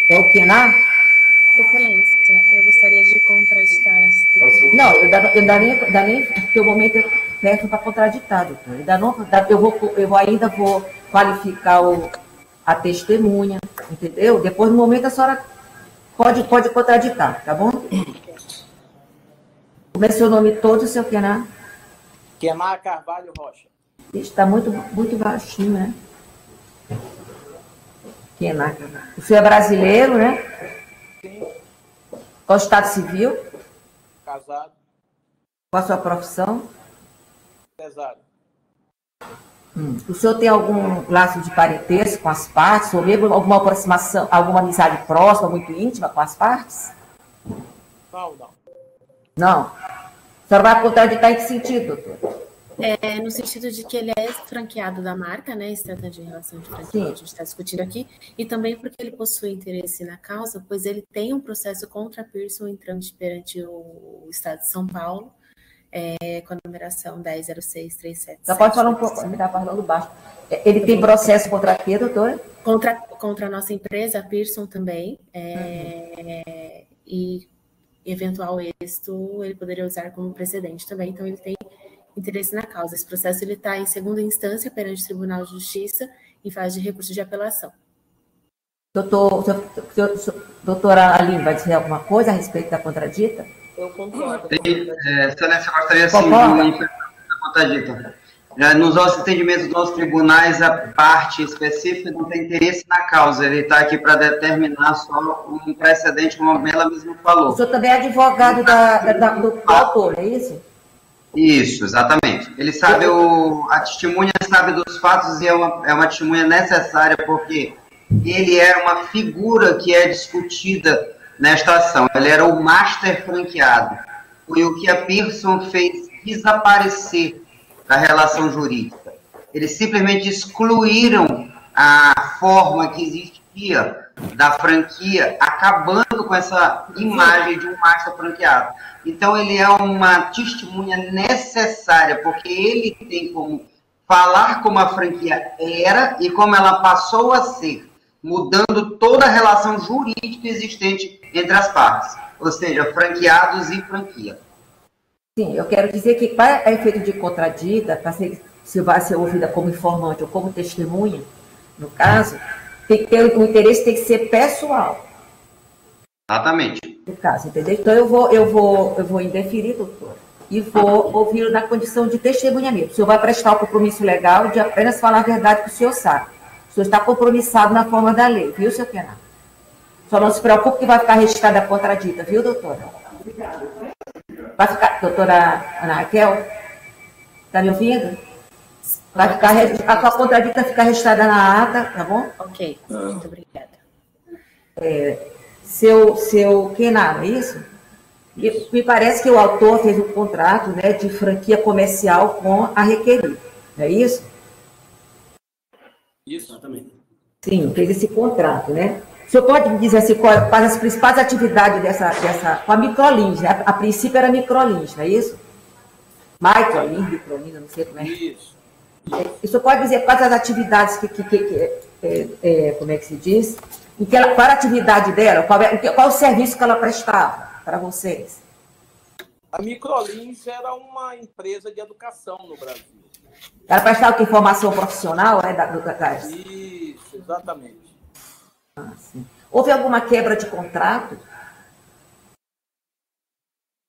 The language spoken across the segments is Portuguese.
É o Kenar? Excelência, eu gostaria de contraditar essa petição. Não, eu nem porque o momento é perto para contraditar, doutor. Eu ainda vou qualificar a testemunha, entendeu? Depois, no momento, a senhora pode contraditar, tá bom? Como é seu nome todo, seu Kenar? Kenar Carvalho Rocha. Está muito baixinho, né? Kenar Carvalho. O senhor é brasileiro, né? Sim. Qual o estado civil? Casado. Qual a sua profissão? Pesado. O senhor tem algum laço de parentesco com as partes, ou mesmo alguma aproximação, alguma amizade próxima, muito íntima com as partes? Não. Não. A senhora vai contraditar em que sentido, doutor? No sentido de que ele é franqueado da marca, né? Se trata de relação de franquia que a gente está discutindo aqui, e também porque ele possui interesse na causa, pois ele tem um processo contra a Pearson entrante perante o Estado de São Paulo, com a numeração 10.06.377. Só pode falar um pouco, me dá falando baixo. Ele tem processo contra quê, doutor? Contra a nossa empresa, a Pearson também, e eventual êxito ele poderia usar como precedente também, então ele tem interesse na causa. Esse processo está em segunda instância perante o Tribunal de Justiça em fase de recurso de apelação. Doutora Aline, vai dizer alguma coisa a respeito da contradita? Eu concordo. Excelência, eu gostaria sim de manifestar a contradita. Nos nossos entendimentos dos nossos tribunais, a parte específica não tem interesse na causa, ele está aqui para determinar só um precedente, como ela mesma falou. O senhor também é advogado do autor, é isso? Isso, exatamente. Ele sabe, a testemunha sabe dos fatos e é uma testemunha necessária porque ele era uma figura que é discutida nesta ação. Ele era o master franqueado. Foi o que a Pearson fez desaparecer da relação jurídica. Eles simplesmente excluíram a forma que existia da franquia, acabando com essa imagem de um master franqueado. Então, ele é uma testemunha necessária, porque ele tem como falar como a franquia era e como ela passou a ser, mudando toda a relação jurídica existente entre as partes, ou seja, franqueados e franquia. Sim, eu quero dizer que, para efeito de contradita, para se vai ser ouvida como informante ou como testemunha, no caso, tem que ter, o interesse tem que ser pessoal. Exatamente. No caso, entendeu? Então, eu vou indeferir, doutor, e vou ouvi-lo na condição de testemunha mesmo. O senhor vai prestar o compromisso legal de apenas falar a verdade que o senhor sabe. O senhor está compromissado na forma da lei, viu, senhor Kenar? Só não se preocupe que vai ficar registrada a contradita, viu, doutora? Vai ficar, doutora Ana Raquel? Está me ouvindo? Vai ficar, a sua contradita ficar registrada na ata, tá bom? Ok, muito obrigada. Seu Kenar, é isso? Me parece que o autor fez um contrato, né, de franquia comercial com a requerida, não é isso? Isso, exatamente. Sim, fez esse contrato, né? O senhor pode me dizer assim, quais as principais atividades com a Microlins, né? A princípio era Microlins, não é isso? Microlins, Microlins, não sei como é. Isso. O senhor pode dizer quais as atividades como é que se diz? Qual a atividade dela? Qual o serviço que ela prestava para vocês? A Microlins era uma empresa de educação no Brasil. Ela prestava que formação profissional, né, Isso, exatamente. Sim. Houve alguma quebra de contrato?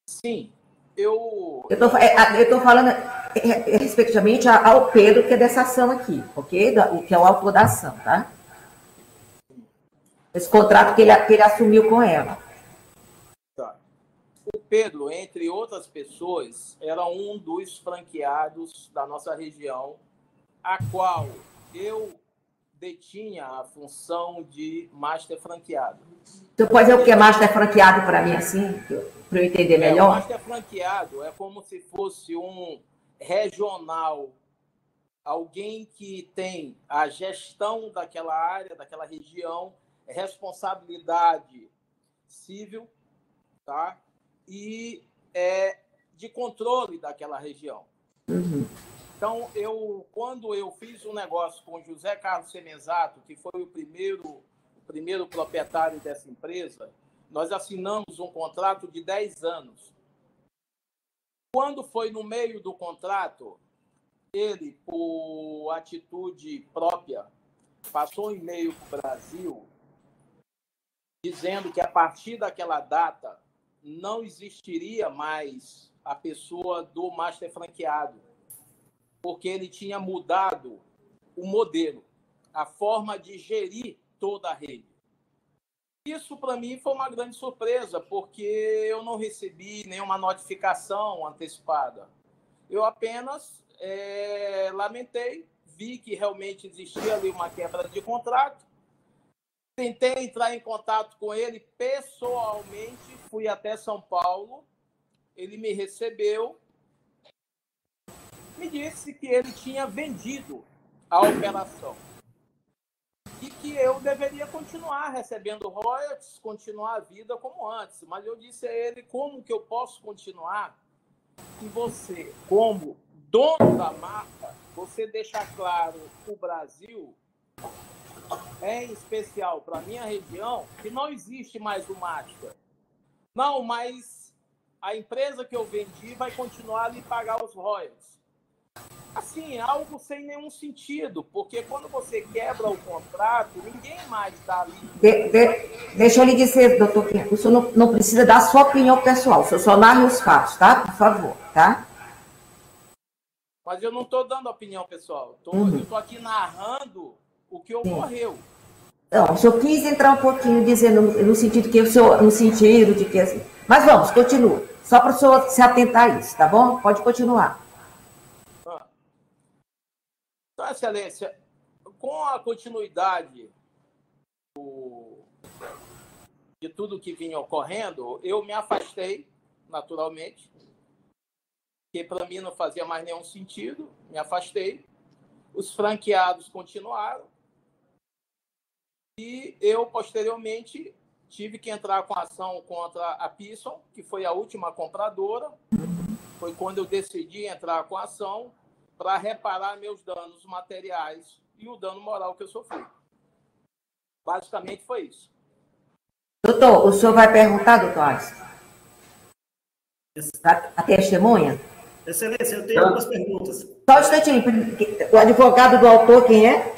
Sim. Eu estou falando respectivamente ao Pedro, que é dessa ação aqui, ok? Que é o autor da ação, tá? Esse contrato que ele assumiu com ela. Tá. O Pedro, entre outras pessoas, era um dos franqueados da nossa região, a qual eu detinha a função de master franqueado. Você pode dizer o que é master franqueado para mim, assim, para eu entender melhor? O master franqueado é como se fosse um regional, alguém que tem a gestão daquela área, daquela região, responsabilidade civil, tá? E de controle daquela região. Uhum. Então, quando eu fiz um negócio com José Carlos Semenzato, que foi o primeiro proprietário dessa empresa, nós assinamos um contrato de 10 anos. Quando foi no meio do contrato, ele, por atitude própria, passou um e-mail para o Brasil dizendo que a partir daquela data não existiria mais a pessoa do master franqueado, porque ele tinha mudado o modelo, a forma de gerir toda a rede. Isso, para mim, foi uma grande surpresa, porque eu não recebi nenhuma notificação antecipada. Eu apenas lamentei, vi que realmente existia ali uma quebra de contrato, tentei entrar em contato com ele pessoalmente, fui até São Paulo, ele me recebeu, me disse que ele tinha vendido a operação e que eu deveria continuar recebendo royalties, continuar a vida como antes. Mas eu disse a ele, como que eu posso continuar se você, como dono da marca, você deixar claro o Brasil, em especial para a minha região, que não existe mais o master. Não, mas a empresa que eu vendi vai continuar a lhe pagar os royalties. Assim, algo sem nenhum sentido, porque quando você quebra o contrato, ninguém mais está ali. Deixa eu lhe dizer, doutor Pinheiro, o senhor não precisa dar a sua opinião pessoal, o senhor só narre os fatos, tá? Por favor, tá? Mas eu não estou dando opinião pessoal, eu estou aqui narrando o que ocorreu. Não, o senhor quis entrar um pouquinho dizendo no sentido que o senhor, no sentido de que assim. Mas vamos, continua. Só para o senhor se atentar a isso, tá bom? Pode continuar. Então, Excelência, com a continuidade de tudo que vinha ocorrendo, eu me afastei, naturalmente, porque para mim não fazia mais nenhum sentido, me afastei. Os franqueados continuaram e eu, posteriormente, tive que entrar com ação contra a Pearson, que foi a última compradora. Foi quando eu decidi entrar com ação para reparar meus danos materiais e o dano moral que eu sofri. Basicamente foi isso. Doutor, o senhor vai perguntar, doutor Alisson? A testemunha? Excelência, eu tenho algumas perguntas. Só um instantinho. O advogado do autor, quem é?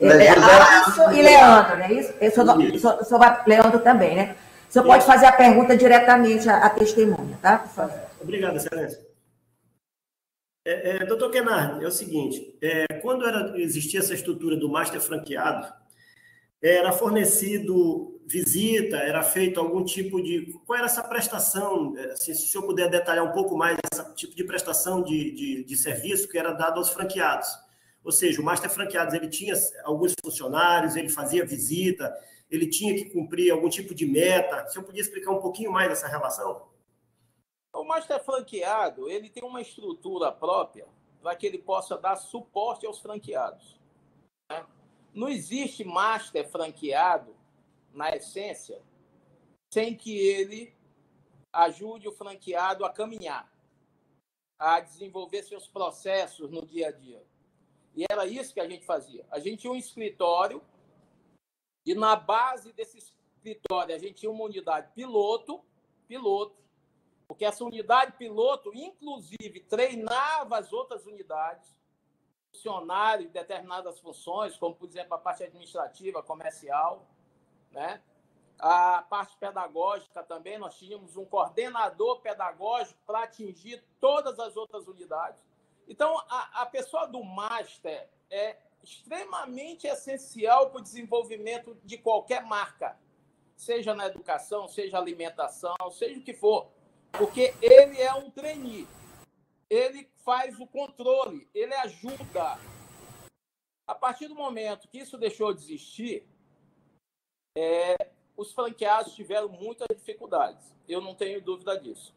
Alisson e Leandro, não é isso? O senhor vai, Leandro também, né? O senhor pode fazer a pergunta diretamente à testemunha, tá? Por favor. Obrigado, Excelência. Doutor Kenard, é o seguinte, quando existia essa estrutura do master franqueado, era fornecido visita, era feito algum tipo de... Qual era essa prestação? Assim, se o senhor puder detalhar um pouco mais esse tipo de prestação de serviço que era dado aos franqueados. Ou seja, o master franqueado, ele tinha alguns funcionários, ele fazia visita, ele tinha que cumprir algum tipo de meta. O senhor podia explicar um pouquinho mais dessa relação? O master franqueado, ele tem uma estrutura própria para que ele possa dar suporte aos franqueados, né? Não existe master franqueado, na essência, sem que ele ajude o franqueado a caminhar, a desenvolver seus processos no dia a dia. E era isso que a gente fazia. A gente tinha um escritório e, na base desse escritório, a gente tinha uma unidade piloto, porque essa unidade piloto, inclusive, treinava as outras unidades, funcionários de determinadas funções, como, por exemplo, a parte administrativa, comercial, né? A parte pedagógica também, nós tínhamos um coordenador pedagógico para atingir todas as outras unidades. Então, a pessoa do master é extremamente essencial para o desenvolvimento de qualquer marca, seja na educação, seja alimentação, seja o que for. Porque ele é um trainee, ele faz o controle, ele ajuda. A partir do momento que isso deixou de existir, os franqueados tiveram muitas dificuldades. Eu não tenho dúvida disso.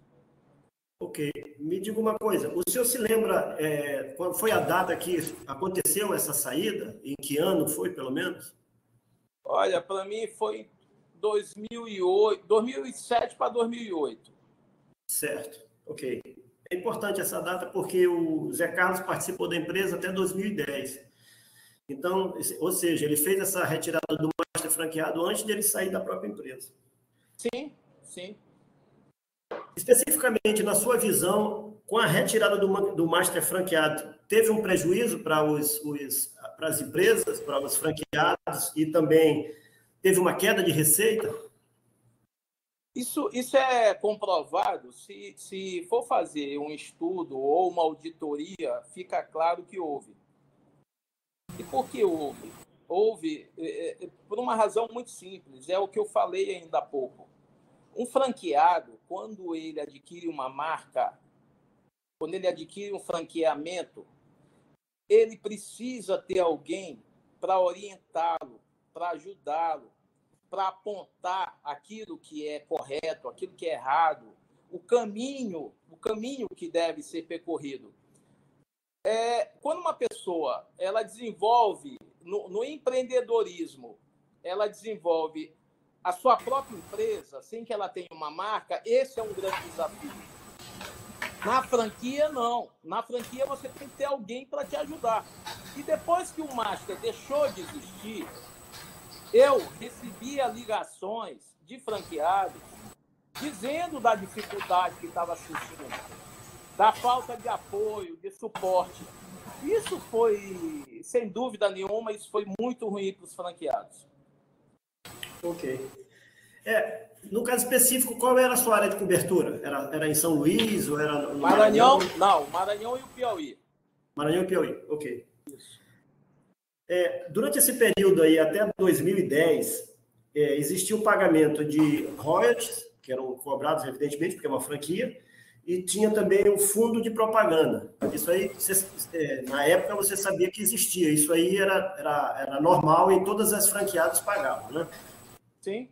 Ok. Me diga uma coisa, o senhor se lembra qual foi a data que aconteceu essa saída? Em que ano foi, pelo menos? Olha, para mim foi 2007 para 2008. Certo, ok. É importante essa data porque o Zé Carlos participou da empresa até 2010. Então, ou seja, ele fez essa retirada do master franqueado antes de ele sair da própria empresa. Sim, sim. Especificamente, na sua visão, com a retirada do master franqueado, teve um prejuízo para as empresas, para os franqueados, e também teve uma queda de receita? Isso é comprovado. Se for fazer um estudo ou uma auditoria, fica claro que houve. E por que houve? Houve por uma razão muito simples, é o que eu falei ainda há pouco. Um franqueado, quando ele adquire uma marca, quando ele adquire um franqueamento, ele precisa ter alguém para orientá-lo, para ajudá-lo, para apontar aquilo que é correto, aquilo que é errado, o caminho que deve ser percorrido. Quando uma pessoa ela desenvolve, no empreendedorismo, ela desenvolve a sua própria empresa, sem que ela tenha uma marca, esse é um grande desafio. Na franquia, não. Na franquia, você tem que ter alguém para te ajudar. E depois que o Master deixou de existir, eu recebia ligações de franqueados dizendo da dificuldade que estava sentindo, da falta de apoio, de suporte. Isso foi, sem dúvida nenhuma, isso foi muito ruim para os franqueados. Ok. No caso específico, qual era a sua área de cobertura? Era em São Luís ou era no Maranhão? Não, Maranhão e o Piauí. Maranhão e Piauí, ok. Isso. Durante esse período aí, até 2010, existia o pagamento de royalties, que eram cobrados, evidentemente, porque é uma franquia, e tinha também o fundo de propaganda. Isso aí, na época, você sabia que existia. Isso aí era normal e todas as franqueadas pagavam, né? Sim.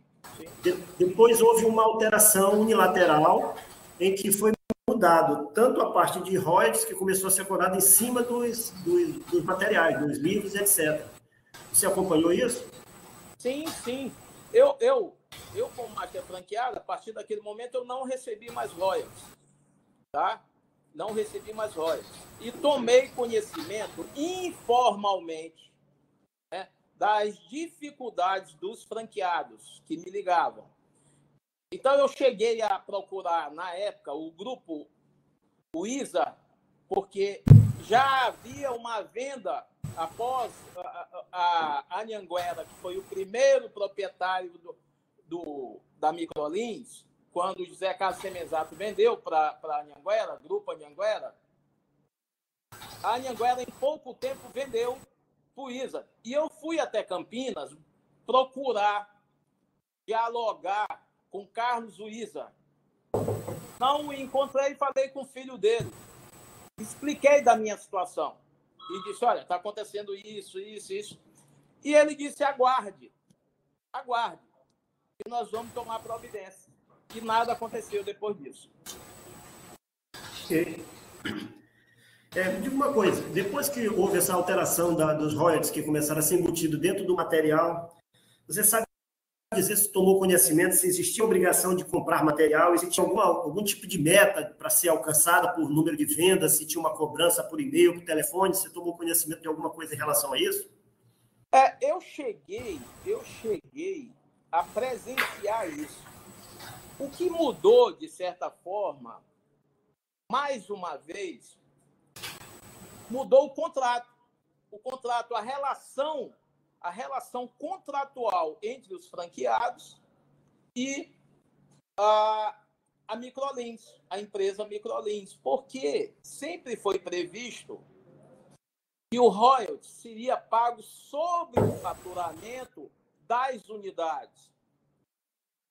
Depois houve uma alteração unilateral em que foi mudado tanto a parte de royalties, que começou a ser cobrada em cima dos materiais, dos livros, etc. Você acompanhou isso? Sim. Eu como marca franqueada, a partir daquele momento, eu não recebi mais royalties. Tá? Não recebi mais royalties. E tomei conhecimento informalmente, né, das dificuldades dos franqueados que me ligavam. Então, eu cheguei a procurar, na época, o grupo ISA, porque já havia uma venda após a Anhanguera, que foi o primeiro proprietário da Microlins, quando o José Carlos Semenzato vendeu para a Anhanguera, grupo Anhanguera, a Anhanguera, em pouco tempo, vendeu para o ISA. E eu fui até Campinas procurar dialogar com Carlos Uiza. Não o encontrei e falei com o filho dele. Expliquei da minha situação. E disse, olha, está acontecendo isso. E ele disse, aguarde. E nós vamos tomar providência. E nada aconteceu depois disso. Me diga uma coisa, depois que houve essa alteração dos royalties que começaram a ser embutidos dentro do material, você sabe dizer se tomou conhecimento, se existia obrigação de comprar material, existia algum tipo de meta para ser alcançada por número de vendas, se tinha uma cobrança por e-mail, por telefone, você tomou conhecimento de alguma coisa em relação a isso? Eu cheguei a presenciar isso. O que mudou, de certa forma, mais uma vez, mudou o contrato. A relação contratual entre os franqueados e a Microlins, a empresa Microlins, porque sempre foi previsto que o royalties seria pago sobre o faturamento das unidades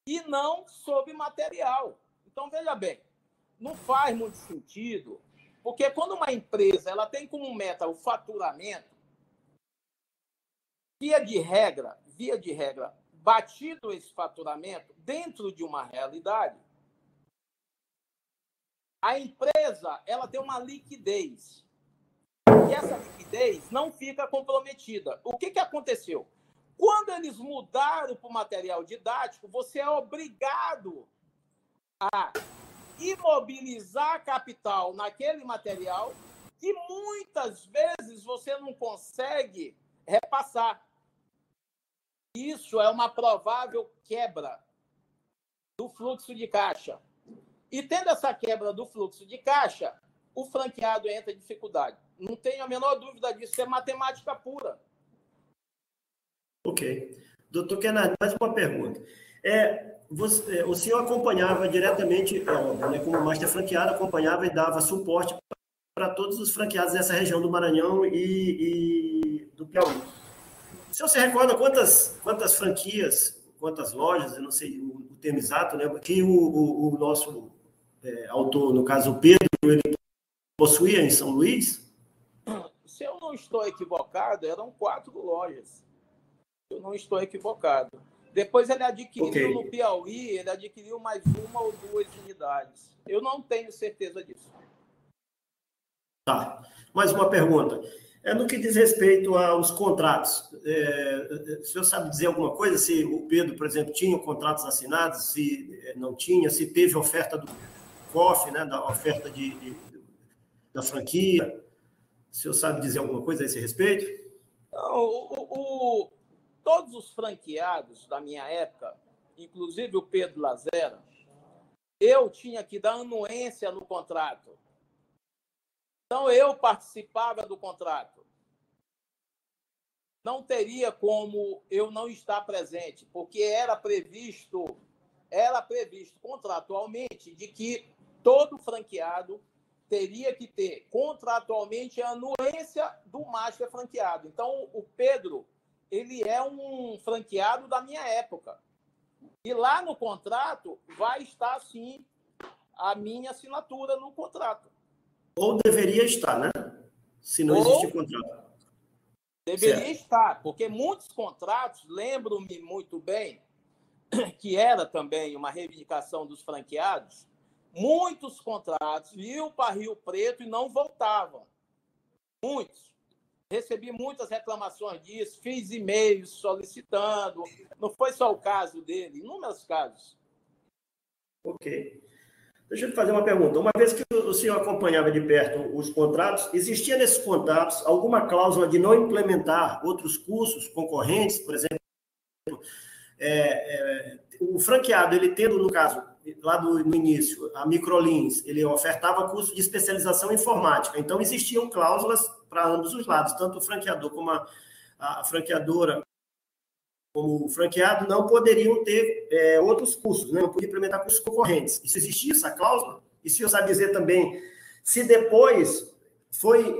e não sobre material. Então, veja bem, não faz muito sentido, porque quando uma empresa ela tem como meta o faturamento, via de regra, batido esse faturamento dentro de uma realidade, a empresa ela tem uma liquidez. E essa liquidez não fica comprometida. O que aconteceu? Quando eles mudaram para o material didático, você é obrigado a imobilizar capital naquele material que muitas vezes você não consegue repassar. Isso é uma provável quebra do fluxo de caixa. E tendo essa quebra do fluxo de caixa, o franqueado entra em dificuldade. Não tenho a menor dúvida disso, é matemática pura. Ok. Doutor Kennard, mais uma pergunta. O senhor acompanhava diretamente, né, como master franqueado, acompanhava e dava suporte para todos os franqueados dessa região do Maranhão e do Piauí. O senhor se recorda quantas franquias, quantas lojas, eu não sei o termo exato, né, que o nosso autor, no caso o Pedro, ele possuía em São Luís? Se eu não estou equivocado, eram 4 lojas. Eu não estou equivocado. Depois ele adquiriu no Piauí, ele adquiriu mais 1 ou 2 unidades. Eu não tenho certeza disso. Tá. Mais uma pergunta. No que diz respeito aos contratos, o senhor sabe dizer alguma coisa? Se o Pedro, por exemplo, tinha contratos assinados, se não tinha, se teve oferta do COF, né, da oferta da franquia? O senhor sabe dizer alguma coisa a esse respeito? Não, todos os franqueados da minha época, inclusive o Pedro Lazera, eu tinha que dar anuência no contrato. Então, eu participava do contrato. Não teria como eu não estar presente, porque era previsto contratualmente de que todo franqueado teria que ter contratualmente a anuência do master franqueado. Então, o Pedro, ele é um franqueado da minha época. E lá no contrato vai estar, sim, a minha assinatura no contrato. Ou deveria estar, né? Se não existe contrato. Deveria estar, porque muitos contratos, lembro-me muito bem, que era também uma reivindicação dos franqueados, muitos contratos iam para Rio Preto e não voltavam. Muitos. Recebi muitas reclamações disso, fiz e-mails solicitando. Não foi só o caso dele, inúmeros casos. Ok. Deixa eu te fazer uma pergunta. Uma vez que o senhor acompanhava de perto os contratos, existia nesses contratos alguma cláusula de não implementar outros cursos concorrentes, por exemplo, o franqueado, ele tendo, no caso, lá no início, a Microlins, ele ofertava curso de especialização em informática. Então, existiam cláusulas para ambos os lados, tanto o franqueador como a franqueadora, como o franqueado, não poderiam ter outros cursos, né? Não podiam implementar cursos concorrentes. Isso existia, essa cláusula? E se eu sabe dizer também, se depois foi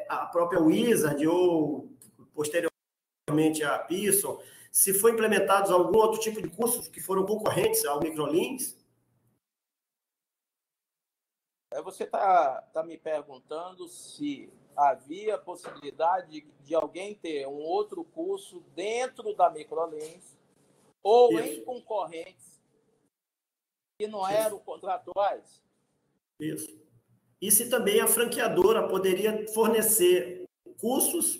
a própria Wizard ou, posteriormente, a Pearson, se foi implementados algum outro tipo de cursos que foram concorrentes ao Microlins? Você está me perguntando se havia possibilidade de alguém ter um outro curso dentro da Microlins ou em concorrentes que não eram contratuais? Isso. E se também a franqueadora poderia fornecer cursos,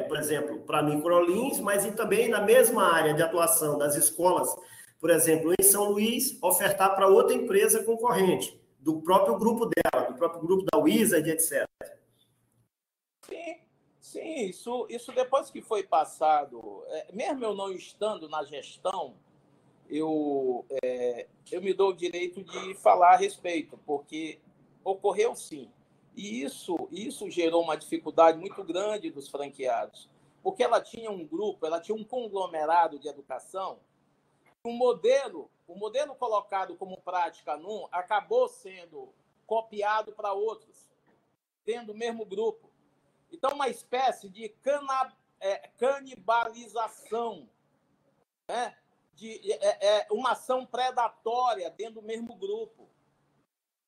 por exemplo, para Microlins, mas e também na mesma área de atuação das escolas, por exemplo, em São Luís, ofertar para outra empresa concorrente, do próprio grupo dela, do próprio grupo da Wizard, etc. Sim, isso depois que foi passado, mesmo eu não estando na gestão, eu me dou o direito de falar a respeito, porque ocorreu sim. E isso gerou uma dificuldade muito grande dos franqueados, porque ela tinha um grupo, ela tinha um conglomerado de educação. O modelo colocado como prática num acabou sendo copiado para outros, tendo o mesmo grupo. Então, uma espécie de canibalização, né? Uma ação predatória dentro do mesmo grupo.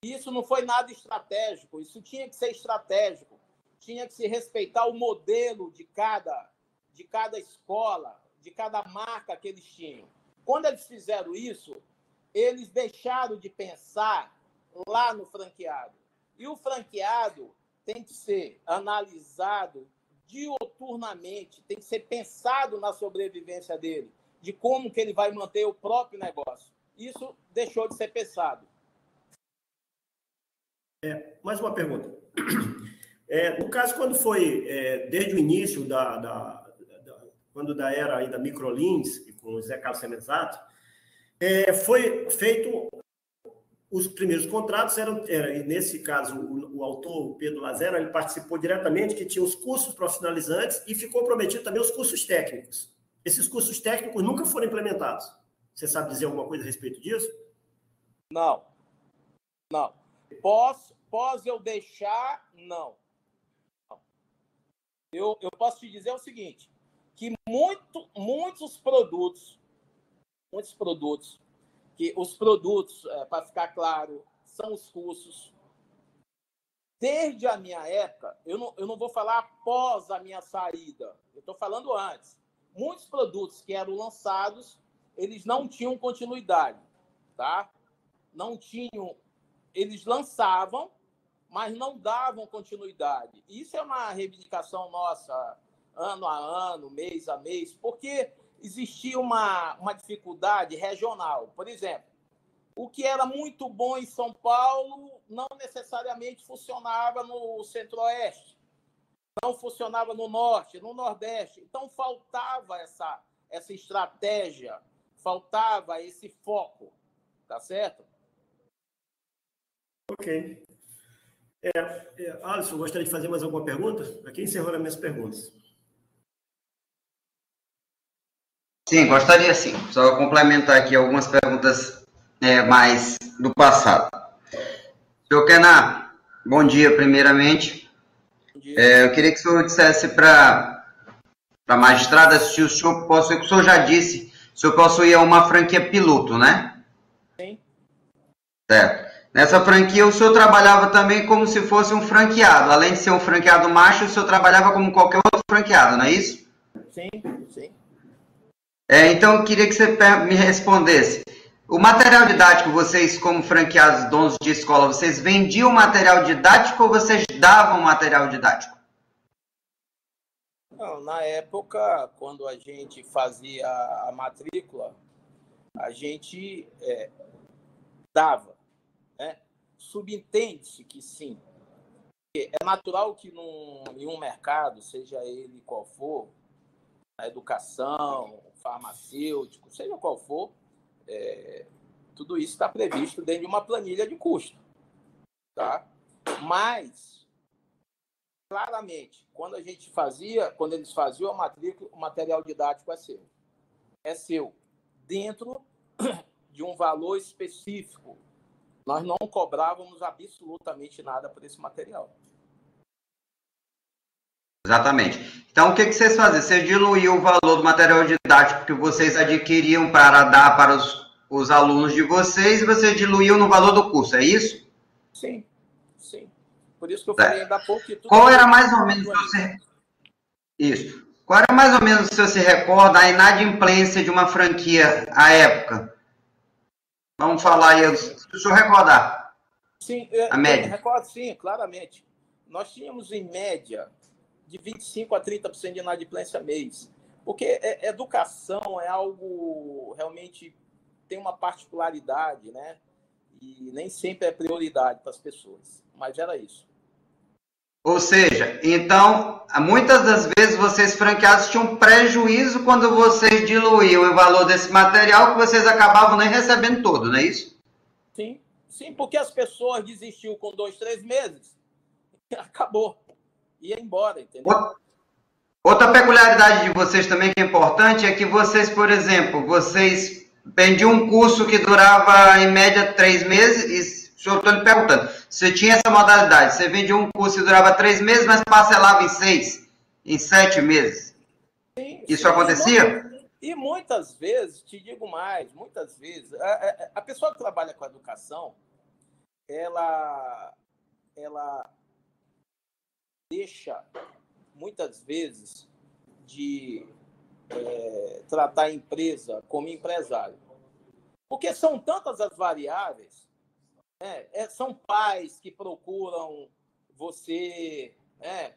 Isso não foi nada estratégico, isso tinha que ser estratégico, tinha que se respeitar o modelo de cada escola, de cada marca que eles tinham. Quando eles fizeram isso, eles deixaram de pensar lá no franqueado. E o franqueado tem que ser analisado diuturnamente, tem que ser pensado na sobrevivência dele, de como que ele vai manter o próprio negócio. Isso deixou de ser pensado. Mais uma pergunta. No caso, quando foi, desde o início quando da era ainda Microlins, e com o Zé Carlos Semenzato, foi feito os primeiros contratos, e nesse caso, o autor, o Pedro Lazero, ele participou diretamente, que tinha os cursos profissionalizantes e ficou prometido também os cursos técnicos. Esses cursos técnicos nunca foram implementados. Você sabe dizer alguma coisa a respeito disso? Não. Pós eu deixar, não. Eu posso te dizer o seguinte, que muitos produtos, que os produtos, para ficar claro, são os cursos. Desde a minha época, eu não vou falar após a minha saída, eu estou falando antes. Muitos produtos que eram lançados, eles não tinham continuidade, tá? Não tinham, eles lançavam, mas não davam continuidade. Isso é uma reivindicação nossa, ano a ano, mês a mês, porque existia uma dificuldade regional. Por exemplo, o que era muito bom em São Paulo não necessariamente funcionava no Centro-Oeste, não funcionava no Norte, no Nordeste. Então, faltava essa estratégia, faltava esse foco, tá certo? Ok. Alisson, gostaria de fazer mais alguma pergunta? Aqui encerrou as minhas perguntas. Sim, gostaria sim. Só complementar aqui algumas perguntas mais do passado. Senhor Kenan, bom dia, primeiramente. Bom dia. Eu queria que o senhor dissesse para a magistrada se o senhor possui, o senhor já disse, o senhor possuía uma franquia piloto, né? Sim. Certo. Nessa franquia, o senhor trabalhava também como se fosse um franqueado. Além de ser um franqueado macho, o senhor trabalhava como qualquer outro franqueado, não é isso? Sim. Então, eu queria que você me respondesse. O material didático, vocês, como franqueados, donos de escola, vocês vendiam material didático ou vocês davam material didático? Não, na época, quando a gente fazia a matrícula, a gente dava. Né? Subentende-se que sim. É natural que em um mercado, seja ele qual for, a educação, farmacêutico, seja qual for, tudo isso está previsto dentro de uma planilha de custo. Tá? Mas, claramente, quando eles faziam a matrícula, o material didático é seu. É seu. Dentro de um valor específico. Nós não cobrávamos absolutamente nada por esse material. Exatamente. Então, o que vocês faziam? Vocês diluíam o valor do material didático que vocês adquiriam para dar para os alunos de vocês e vocês diluíam no valor do curso, é isso? Sim. Por isso que eu falei ainda há pouco que tudo... Qual era mais ou menos isso? Qual era mais ou menos, se você se recorda, a inadimplência de uma franquia à época? Vamos falar aí, se o senhor recordar. Sim, a média. Recordo sim, claramente. Nós tínhamos, em média, de 25% a 30% de inadimplência mês. Porque educação é algo realmente tem uma particularidade, né? E nem sempre é prioridade para as pessoas. Mas era isso. Ou seja, então, muitas das vezes vocês franqueados tinham prejuízo quando vocês diluíam o valor desse material que vocês acabavam nem recebendo todo, não é isso? Sim, porque as pessoas desistiam com 2, 3 meses. Acabou. Ia embora, entendeu? Outra peculiaridade de vocês também que é importante é que vocês, por exemplo, vocês vendiam um curso que durava em média 3 meses e eu estou lhe perguntando, você tinha essa modalidade, você vendia um curso que durava 3 meses, mas parcelava em 6, em 7 meses. Isso acontecia? E muitas vezes, te digo mais, muitas vezes, a pessoa que trabalha com a educação, ela deixa, muitas vezes, de tratar a empresa como empresário. Porque são tantas as variáveis, são pais que procuram você, é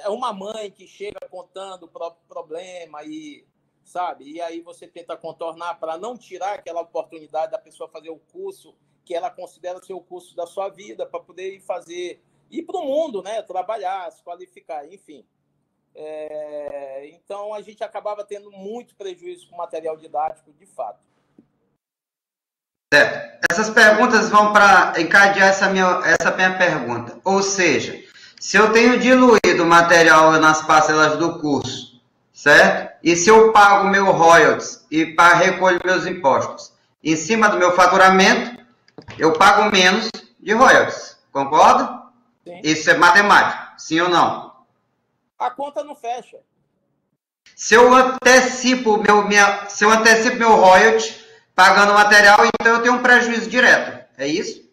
uma mãe que chega contando o próprio problema e, sabe, e aí você tenta contornar para não tirar aquela oportunidade da pessoa fazer o curso que ela considera ser o curso da sua vida, para poder ir para o mundo, né, trabalhar, se qualificar, enfim. Então, a gente acabava tendo muito prejuízo com material didático, de fato. Certo. Essas perguntas vão para encadear essa minha pergunta. Ou seja, se eu tenho diluído o material nas parcelas do curso, certo? E se eu pago meu royalties e recolho meus impostos em cima do meu faturamento, eu pago menos de royalties. Concorda? Sim. Isso é matemático, sim ou não? A conta não fecha. Se eu antecipo meu royalties pagando material, então eu tenho um prejuízo direto. É isso?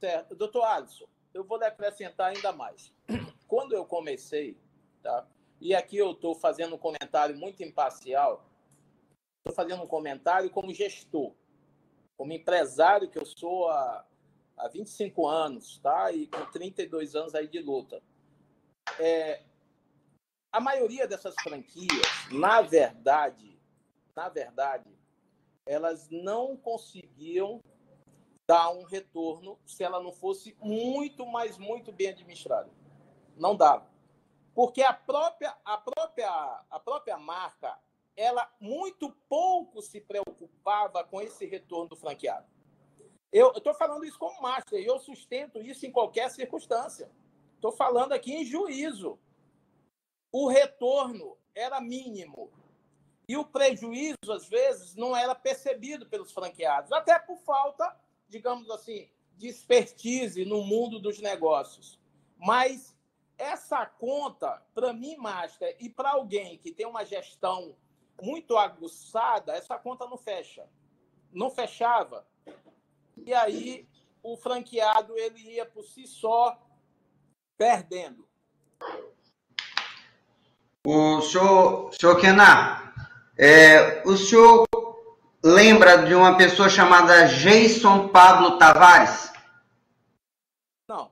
Certo. Doutor Alisson, eu vou lhe acrescentar ainda mais. Quando eu comecei, tá? E aqui eu estou fazendo um comentário muito imparcial, estou fazendo um comentário como gestor, como empresário que eu sou há 25 anos, tá? E com 32 anos aí de luta. A maioria dessas franquias, na verdade, elas não conseguiam dar um retorno se ela não fosse muito, mas muito bem administrada. Não dava. Porque a própria marca, ela muito pouco se preocupava com esse retorno do franqueado. Eu estou falando isso como master, e eu sustento isso em qualquer circunstância. Estou falando aqui em juízo. O retorno era mínimo. E o prejuízo, às vezes, não era percebido pelos franqueados, até por falta, digamos assim, de expertise no mundo dos negócios. Mas essa conta, para mim, master, e para alguém que tem uma gestão muito aguçada, essa conta não fecha. Não fechava. E aí o franqueado ele ia por si só perdendo. O senhor Kenar, o senhor lembra de uma pessoa chamada Jason Pablo Tavares? Não.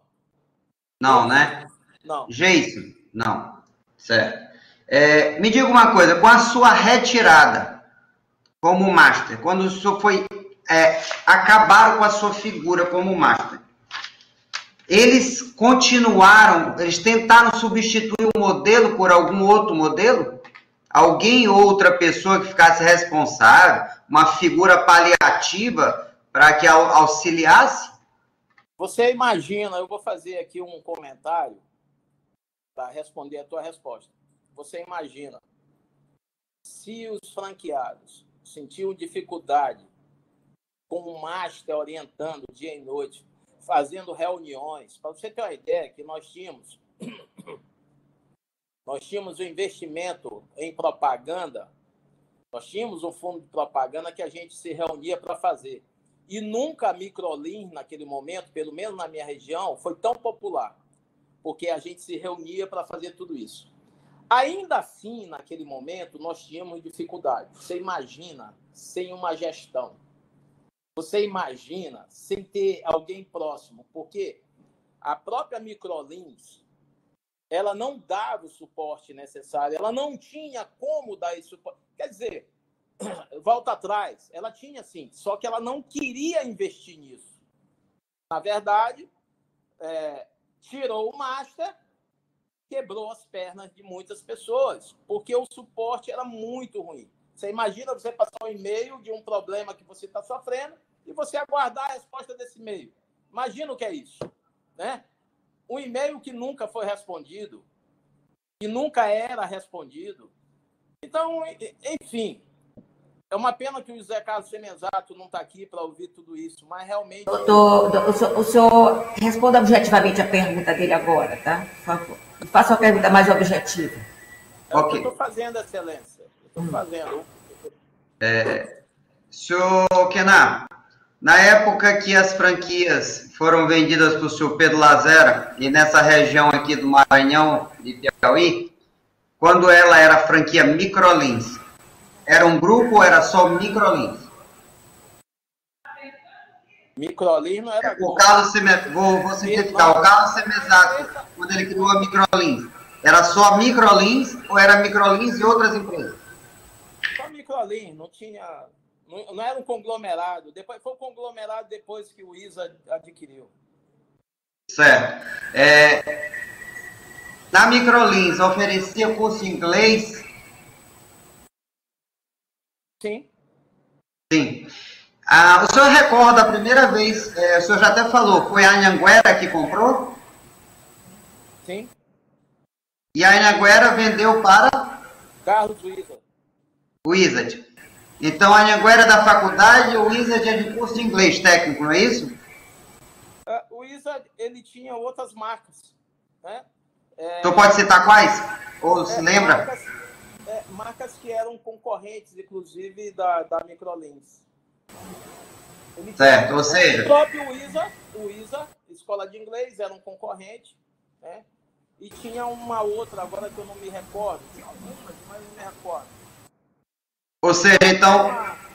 Não, né? Não. Jason? Não. Certo. Me diga uma coisa, com a sua retirada como master, quando o senhor foi acabaram com a sua figura como master, eles tentaram substituir o modelo por algum outro modelo? Alguém, outra pessoa que ficasse responsável, uma figura paliativa para que auxiliasse? Você imagina, eu vou fazer aqui um comentário para responder a tua resposta. Você imagina, se os franqueados sentiam dificuldade com o master orientando dia e noite, fazendo reuniões, para você ter uma ideia que nós tínhamos um investimento em propaganda, nós tínhamos um fundo de propaganda que a gente se reunia para fazer. E nunca a Microlin, naquele momento, pelo menos na minha região, foi tão popular, porque a gente se reunia para fazer tudo isso. Ainda assim, naquele momento, nós tínhamos dificuldade. Você imagina sem uma gestão. Você imagina sem ter alguém próximo, porque a própria Microlins, ela não dava o suporte necessário, ela não tinha como dar esse suporte. Quer dizer, volta atrás, ela tinha sim, só que ela não queria investir nisso. Na verdade, tirou o master, quebrou as pernas de muitas pessoas, porque o suporte era muito ruim. Você imagina você passar um e-mail de um problema que você está sofrendo e você aguardar a resposta desse e-mail. Imagina o que é isso, né? Um e-mail que nunca foi respondido, que nunca era respondido. Então, enfim, é uma pena que o José Carlos Semenzato não está aqui para ouvir tudo isso, mas realmente... O senhor responda objetivamente a pergunta dele agora, tá? Por favor. Faça uma pergunta mais objetiva. Okay. Eu estou fazendo, Excelência. Estou fazendo. Senhor Kenar, na época que as franquias foram vendidas para o senhor Pedro Lazera, e nessa região aqui do Maranhão e Piauí, quando ela era franquia Microlins, era um grupo ou era só Microlins? Microlins não era grupo. Vou simplificar. O Carlos Semenzato, quando ele criou a Microlins, era só Microlins ou era Microlins e outras empresas? Só Microlins, não tinha... Não era um conglomerado. Depois foi um conglomerado depois que o ISA adquiriu. Certo. na Microlins oferecia curso em inglês? Sim. Sim. O senhor recorda a primeira vez, o senhor já até falou, foi a Anhanguera que comprou? Sim. E a Anhanguera vendeu para? Carlos Wizard. Wizard. Então a Anhanguera é da faculdade e o Wizard é de curso de inglês técnico, não é isso? O Wizard, ele tinha outras marcas, né? Tu pode citar quais? Ou se lembra? Marcas que eram concorrentes, inclusive, da Microlins. Certo, ou seja... O próprio Wizard, escola de inglês, era um concorrente, né? E tinha uma outra, agora que eu não me recordo. Tinha algumas, mas não me recordo. Ou seja, então...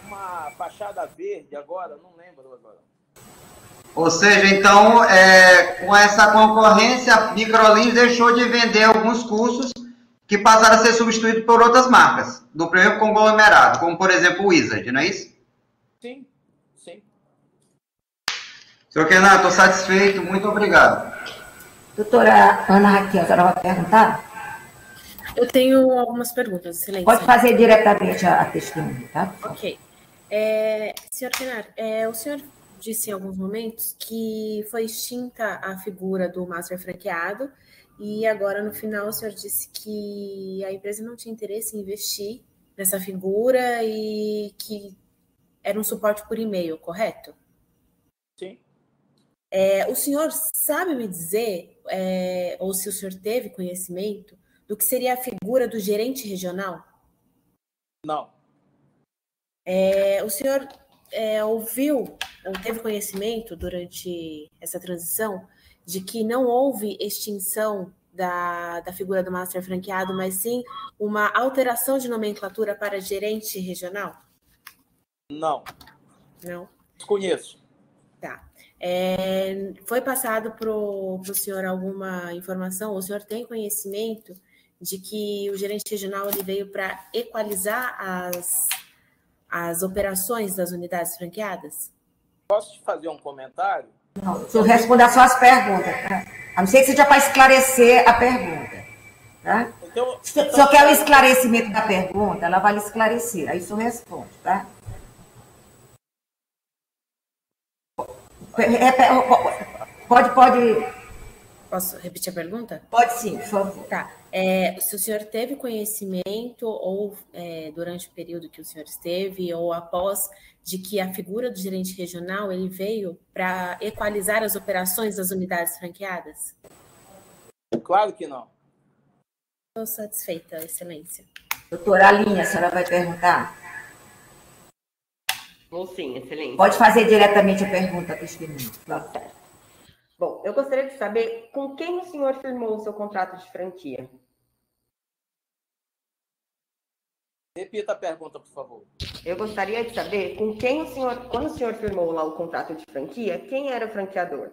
Uma fachada verde agora, não lembro agora. Ou seja, então, com essa concorrência, a Microlins deixou de vender alguns cursos que passaram a ser substituídos por outras marcas, do primeiro conglomerado, como, por exemplo, o Wizard, não é isso? Sim, sim. Senhor Kenan, estou satisfeito, muito obrigado. Doutora Ana Raquel, a senhora vai perguntar? Eu tenho algumas perguntas, excelência. Pode fazer diretamente a testemunha, tá? Ok. Senhor Kenan, o senhor disse em alguns momentos que foi extinta a figura do master franqueado e agora, no final, o senhor disse que a empresa não tinha interesse em investir nessa figura e que era um suporte por e-mail, correto? Sim. O senhor sabe me dizer, ou se o senhor teve conhecimento, do que seria a figura do gerente regional? Não. O senhor ouviu ou teve conhecimento durante essa transição de que não houve extinção da figura do master franqueado, mas sim uma alteração de nomenclatura para gerente regional? Não. Não? Desconheço. Tá. Foi passado para o senhor alguma informação, ou o senhor tem conhecimento de que o gerente regional ele veio para equalizar as operações das unidades franqueadas? Posso te fazer um comentário? Não, o senhor responda só as perguntas, tá? A não ser que seja para esclarecer a pergunta, tá? Então, Se o senhor quer o esclarecimento da pergunta, ela vai lhe esclarecer, aí o senhor responde, tá? Pode. Posso repetir a pergunta? Pode sim, por favor. Tá. Se o senhor teve conhecimento, ou durante o período que o senhor esteve, ou após, de que a figura do gerente regional ele veio para equalizar as operações das unidades franqueadas? Claro que não. Estou satisfeita, excelência. Doutora Aline, a senhora vai perguntar? Vou sim, excelência. Pode fazer diretamente a pergunta, testemunha. Certo. Bom, eu gostaria de saber com quem o senhor firmou o seu contrato de franquia. Repita a pergunta, por favor. Eu gostaria de saber com quem o senhor, quando o senhor firmou lá o contrato de franquia, quem era o franqueador?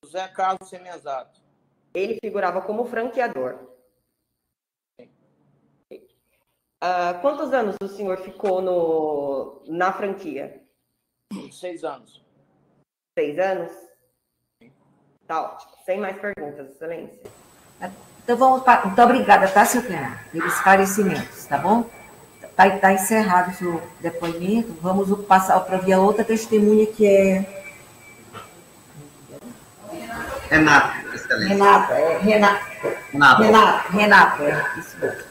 José Carlos Semenzato. Ele figurava como franqueador. Sim. Quantos anos o senhor ficou na franquia? 6 anos. 6 anos? Tá ótimo. Sem mais perguntas, excelência. Então, vamos para... Muito obrigada, tá, senhor Kenan? Pelos esclarecimentos, tá bom? Tá encerrado o seu depoimento. Vamos passar para ver a outra testemunha, que é... Renato, excelente. Renato, isso mesmo.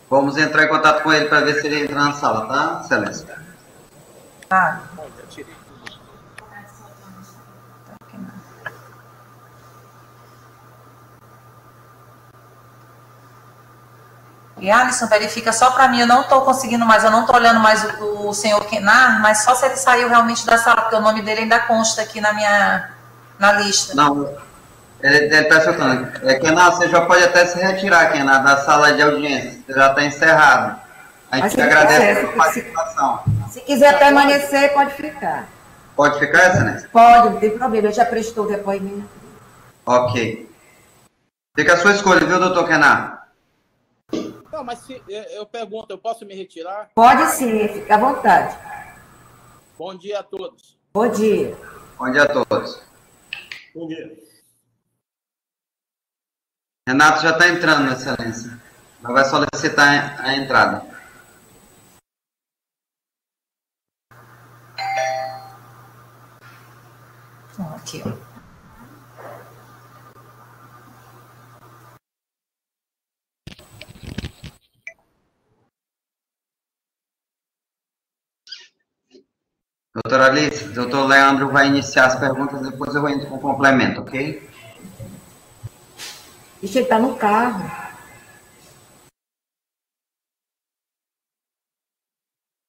Vamos entrar em contato com ele para ver se ele entra na sala, tá, excelência? Já tirei tudo. E Alisson, verifica só para mim, eu não estou conseguindo mais, eu não estou olhando mais o senhor Kenan, mas só se ele saiu realmente da sala, porque o nome dele ainda consta aqui na lista. Não, ele está soltando. Kenan, você já pode até se retirar, Kenan, da sala de audiência, você já está encerrado. A gente agradece a sua participação. Se quiser permanecer, pode ficar. Pode ficar, excelência? Pode, não tem problema, ele já prestou o depoimento. Ok. Fica a sua escolha, viu, doutor Kenan? Não, mas se eu pergunto, eu posso me retirar? Pode sim, fica à vontade. Bom dia a todos. Bom dia. Bom dia a todos. Bom dia. Renato já está entrando, Excelência. Mas vai solicitar a entrada. Aqui, ó. Doutora Alice, doutor Leandro vai iniciar as perguntas, depois eu entro com complemento, ok? Ixi, ele está no carro.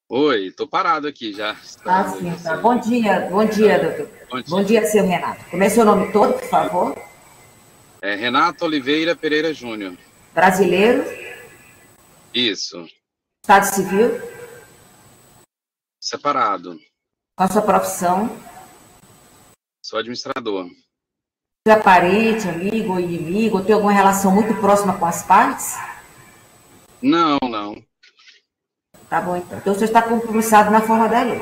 Oi, estou parado aqui já. Ah, sim, tá. Bom dia, doutor. Bom dia, seu Renato. Como é seu nome todo, por favor? É Renato Oliveira Pereira Júnior. Brasileiro? Isso. Estado civil? Separado. Qual a sua profissão? Sou administrador. Você é parente, amigo ou inimigo? Ou tem alguma relação muito próxima com as partes? Não. Tá bom, então. Então, você está compromissado na forma da lei.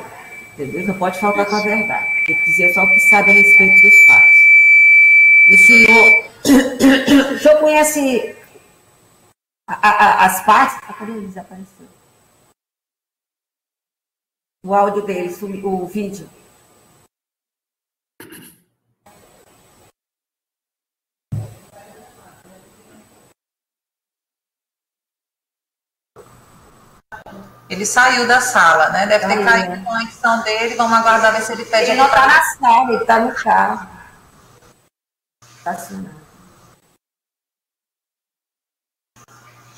Entendeu? Não pode faltar com a verdade. Tem que dizer só o que sabe a respeito dos fatos. E o senhor conhece as partes? Cadê ele? Desapareceu. O áudio deles, o vídeo. Ele saiu da sala, né? Deve ter caído a conexão dele. Vamos aguardar ver se ele pede. Ele não está na sala, ele está no carro. Está assinado.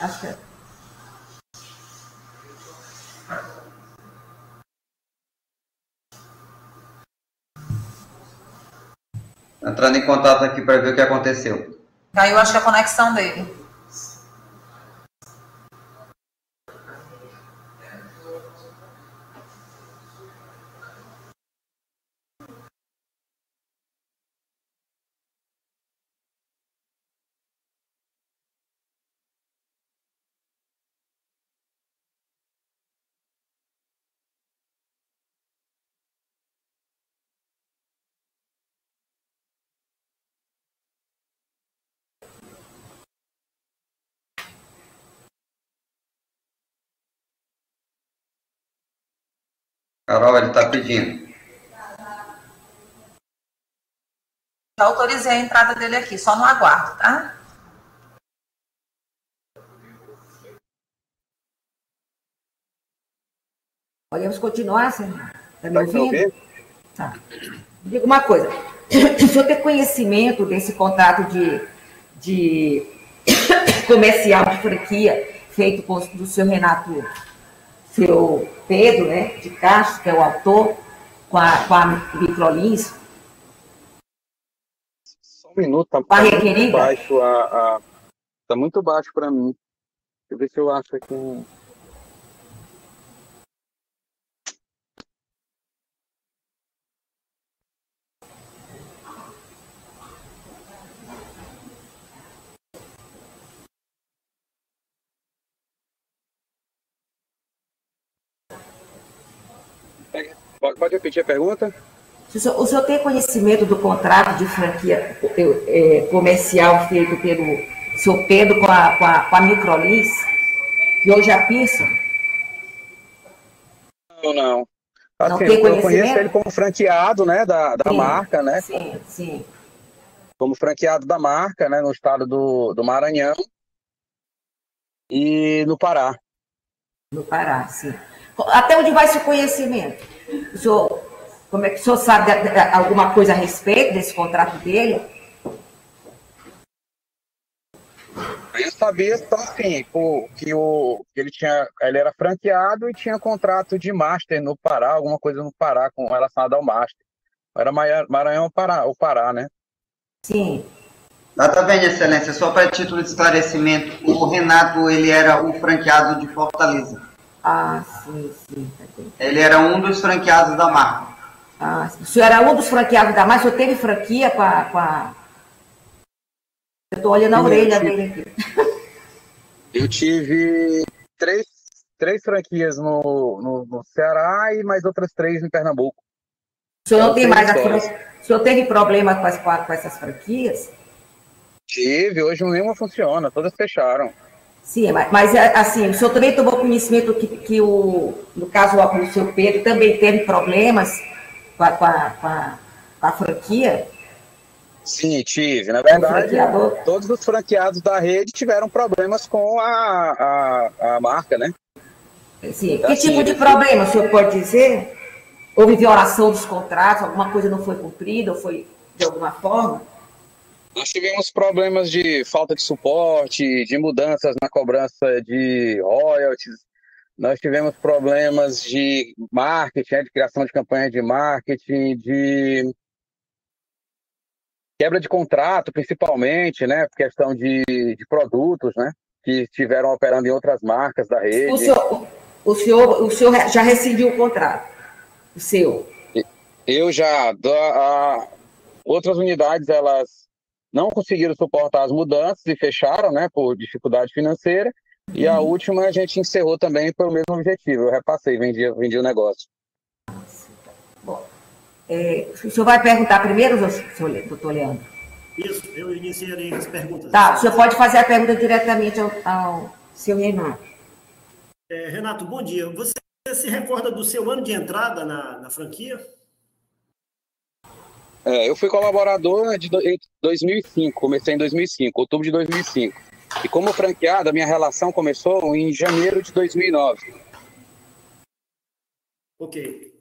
Acho que é. Entrando em contato aqui para ver o que aconteceu. Caiu, acho que a conexão dele. Carol, ele está pedindo. Já autorizei a entrada dele aqui, só no aguardo, tá? Podemos continuar, senhor? Está me Tá ouvindo? Tá. Diga uma coisa. O senhor tem conhecimento desse contrato de comercial de franquia feito do seu Renato, seu Pedro, né, de Castro, que é o autor, com a Microlins? Só um minuto, tá muito baixo. Tá muito baixo para mim. Deixa eu ver se eu acho aqui um. Pode repetir a pergunta? O senhor tem conhecimento do contrato de franquia comercial feito pelo seu Pedro com a Microlins, que hoje é a Pearson? Não. Assim, Não tem eu conheço ele como franqueado, né, da marca, né? Sim. Como franqueado da marca, né, no estado do Maranhão e no Pará. No Pará, sim. Até onde vai seu conhecimento? Como é que o senhor sabe alguma coisa a respeito desse contrato dele? Eu sabia só assim, que ele era franqueado e tinha contrato de master no Pará, alguma coisa no Pará com relacionado ao master. Era Maranhão o Pará, né? Sim. Tá bem, Excelência, só para título de esclarecimento, o Renato, ele era o franqueado de Fortaleza. Ah, sim. Tá bem. Ele era um dos franqueados da marca. Ah, o senhor era um dos franqueados da marca? O senhor teve franquia com a... Eu estou olhando a orelha dele aqui. Eu tive três franquias no Ceará e mais outras 3 em Pernambuco. O senhor não tem mais a franquia? O senhor teve problema com essas franquias? Tive, hoje nenhuma funciona, todas fecharam. Sim, mas assim, o senhor também tomou conhecimento que no caso o seu Pedro também teve problemas com a franquia? Sim, tive. Na verdade, todos os franqueados da rede tiveram problemas com a marca, né? Sim. Que tipo de problema o senhor pode dizer? Houve violação dos contratos, alguma coisa não foi cumprida, ou foi de alguma forma? Nós tivemos problemas de falta de suporte, de mudanças na cobrança de royalties. Nós tivemos problemas de marketing, de criação de campanha de marketing, de quebra de contrato, principalmente, né? Questão de produtos, né? Que estiveram operando em outras marcas da rede. O senhor já rescindiu o contrato? O seu? Eu já. Outras unidades, elas não conseguiram suportar as mudanças e fecharam, né? Por dificuldade financeira. E a última a gente encerrou também pelo mesmo objetivo. Eu repassei, vendi o negócio. Bom, o senhor vai perguntar primeiro, doutor Leandro? Isso, eu iniciarei as perguntas. Tá, o senhor pode fazer a pergunta diretamente ao seu Renato. Renato, bom dia. Você se recorda do seu ano de entrada na franquia? Eu fui colaborador de 2005, comecei em 2005, outubro de 2005. E como franqueado, a minha relação começou em janeiro de 2009. Ok.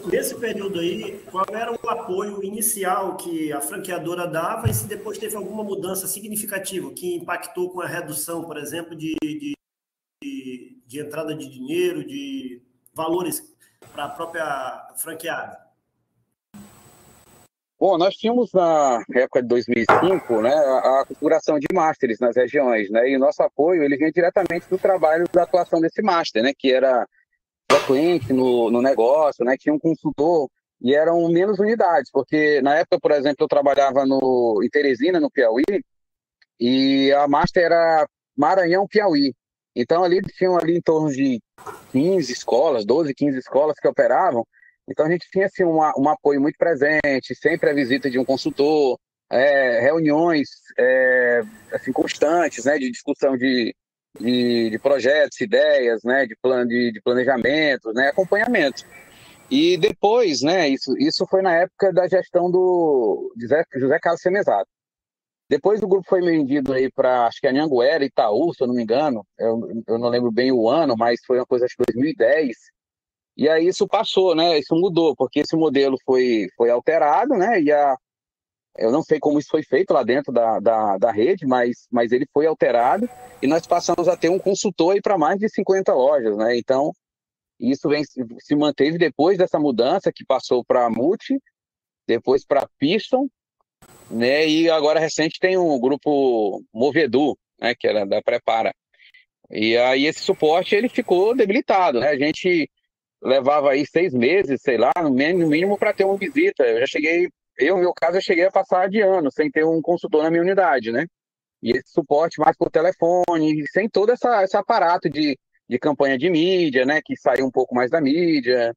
Nesse período aí, qual era o apoio inicial que a franqueadora dava e se depois teve alguma mudança significativa que impactou com a redução, por exemplo, de entrada de dinheiro, de valores para a própria franqueada? Bom, nós tínhamos na época de 2005, né, a configuração de másteres nas regiões, né, e o nosso apoio ele vinha diretamente do trabalho da atuação desse máster, né, que era frequente no negócio, né, tinha um consultor e eram menos unidades, porque na época, por exemplo, eu trabalhava em Teresina, no Piauí, e a máster era Maranhão, Piauí. Então tinham ali em torno de 15 escolas, 12, 15 escolas que operavam. Então a gente tinha assim, um apoio muito presente, sempre a visita de um consultor, reuniões assim, constantes, né, de discussão de projetos, ideias, né, de planejamento, né, acompanhamento. E depois, né, isso foi na época da gestão do José Carlos Semezato. Depois o grupo foi vendido aí para, acho que Anhanguera, Itaú, se eu não me engano, eu não lembro bem o ano, mas foi uma coisa, acho que 2010. E aí isso passou, né, isso mudou, porque esse modelo foi alterado, né, eu não sei como isso foi feito lá dentro da rede, mas ele foi alterado e nós passamos a ter um consultor para mais de 50 lojas, né? Então, isso se manteve depois dessa mudança que passou para a Multi, depois para a Pearson, né? E agora recente tem um grupo Movedu, né? Que era da Prepara. E aí esse suporte ele ficou debilitado, né? A gente levava aí 6 meses, sei lá, no mínimo para ter uma visita. No meu caso, eu cheguei a passar de ano sem ter um consultor na minha unidade, né? E esse suporte mais por telefone, sem todo esse aparato de campanha de mídia, né? Que saiu um pouco mais da mídia.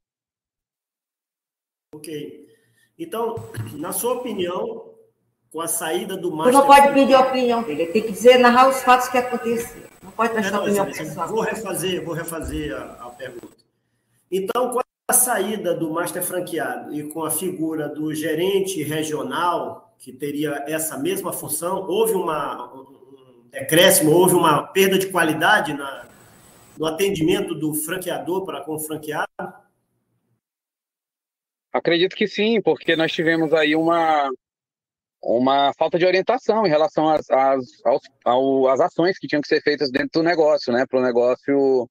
Ok. Então, na sua opinião, com a saída do Master... Você não pode pedir a opinião dele, ele tem que dizer, narrar os fatos que aconteceram. Não pode prestar opinião pessoal. Vou refazer a pergunta. Então, com a saída do Master franqueado e com a figura do gerente regional, que teria essa mesma função, houve um decréscimo, houve uma perda de qualidade no atendimento do franqueador para com o franqueado? Acredito que sim, porque nós tivemos aí uma falta de orientação em relação às ações que tinham que ser feitas dentro do negócio, né, para o negócio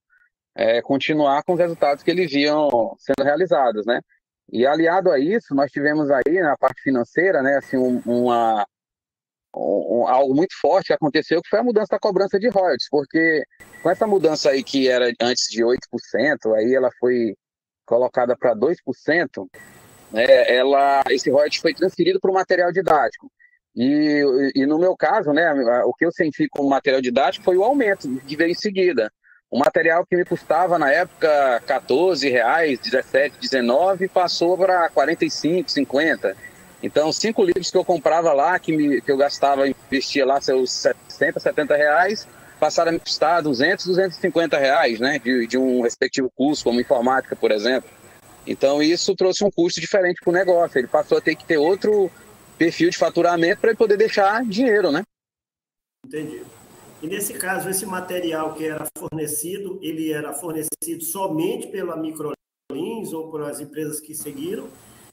continuar com os resultados que eles viam sendo realizados, né? E aliado a isso, nós tivemos aí na parte financeira, né, assim, algo muito forte que aconteceu, que foi a mudança da cobrança de royalties, porque com essa mudança aí que era antes de 8%, aí ela foi colocada para 2%, né, esse royalties foi transferido para o material didático. E no meu caso, né, o que eu senti como material didático foi o aumento que veio em seguida. O material que me custava na época R$ 14, 17, 19, passou para 45, 50. Então, 5 livros que eu comprava lá, que eu gastava, investia lá seus 60, 70 reais, passaram a me custar 200, 250 reais, né? De um respectivo curso, como informática, por exemplo. Então, isso trouxe um custo diferente para o negócio. Ele passou a ter que ter outro perfil de faturamento para ele poder deixar dinheiro, né? Entendi. E nesse caso, esse material que era fornecido, ele era fornecido somente pela Microlins ou pelas empresas que seguiram,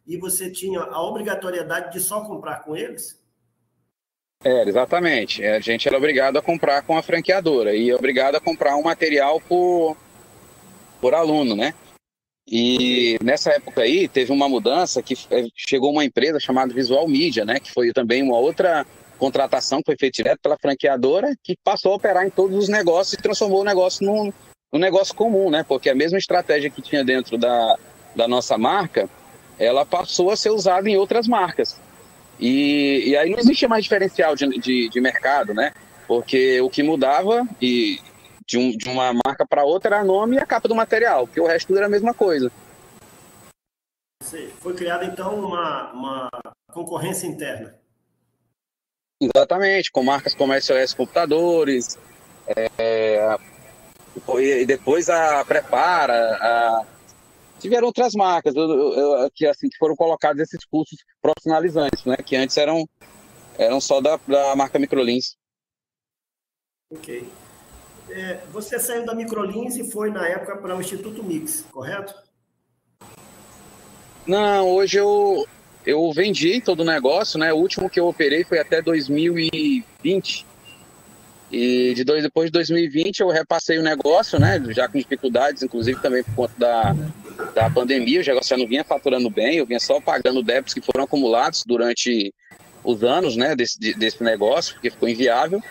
e você tinha a obrigatoriedade de só comprar com eles? Exatamente. A gente era obrigado a comprar com a franqueadora e obrigado a comprar um material por aluno, né? E nessa época aí teve uma mudança que chegou uma empresa chamada Visual Media, né? Que foi também uma outra contratação que foi feita direto pela franqueadora, que passou a operar em todos os negócios e transformou o negócio num negócio comum, né? Porque a mesma estratégia que tinha dentro da nossa marca, ela passou a ser usada em outras marcas. E aí não existia mais diferencial de mercado, né? Porque o que mudava de uma marca para outra era nome e a capa do material, porque o resto tudo era a mesma coisa. Foi criada, então, uma concorrência interna. Exatamente, com marcas como a SOS Computadores, e depois a Prepara, tiveram outras marcas que foram colocados esses cursos profissionalizantes, né? Que antes eram só da marca Microlins. Ok. Você saiu da Microlins e foi, na época, para o Instituto Mix, correto? Não, hoje eu vendi todo o negócio, né? O último que eu operei foi até 2020. E depois de 2020 eu repassei o negócio, né? Já com dificuldades, inclusive também por conta da pandemia. O negócio já não vinha faturando bem, eu vinha só pagando débitos que foram acumulados durante os anos, né? Desse negócio, porque ficou inviável.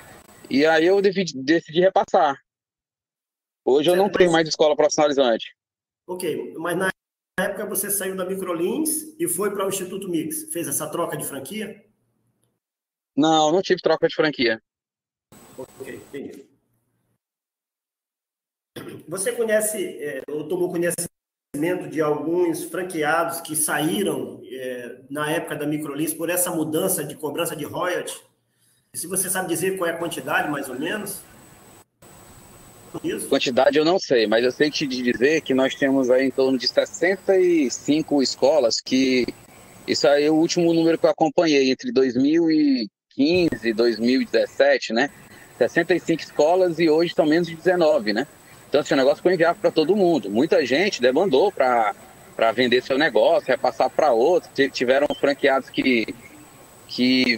E aí eu decidi repassar. Hoje eu não tenho mais escola profissionalizante. Ok, mas na época você saiu da Microlins e foi para o Instituto Mix. Fez essa troca de franquia? Não tive troca de franquia. Ok, entendi. Você conhece, ou tomou conhecimento de alguns franqueados que saíram na época da Microlins por essa mudança de cobrança de royalties? Se você sabe dizer qual é a quantidade, mais ou menos? Isso? Quantidade eu não sei, mas eu sei te dizer que nós temos aí em torno de 65 escolas que... Isso aí é o último número que eu acompanhei, entre 2015 e 2017, né? 65 escolas e hoje são menos de 19, né? Então, esse negócio foi inviável para todo mundo. Muita gente demandou para vender seu negócio, repassar para outros. Tiveram franqueados que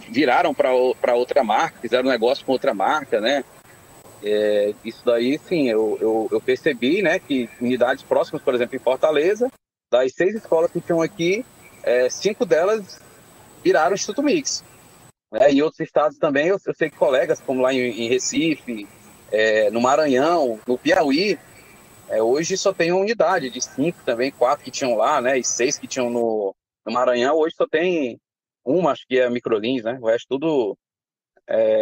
viraram para outra marca, fizeram negócio com outra marca, né? Isso daí, sim, eu percebi, né, que unidades próximas, por exemplo, em Fortaleza, das 6 escolas que tinham aqui, 5 delas viraram Instituto Mix. Em outros estados também, eu sei que colegas, como lá em Recife, no Maranhão, no Piauí, hoje só tem uma unidade de 5 também, 4 que tinham lá, né, e 6 que tinham no Maranhão, hoje só tem uma, acho que é a Microlins, né, o resto tudo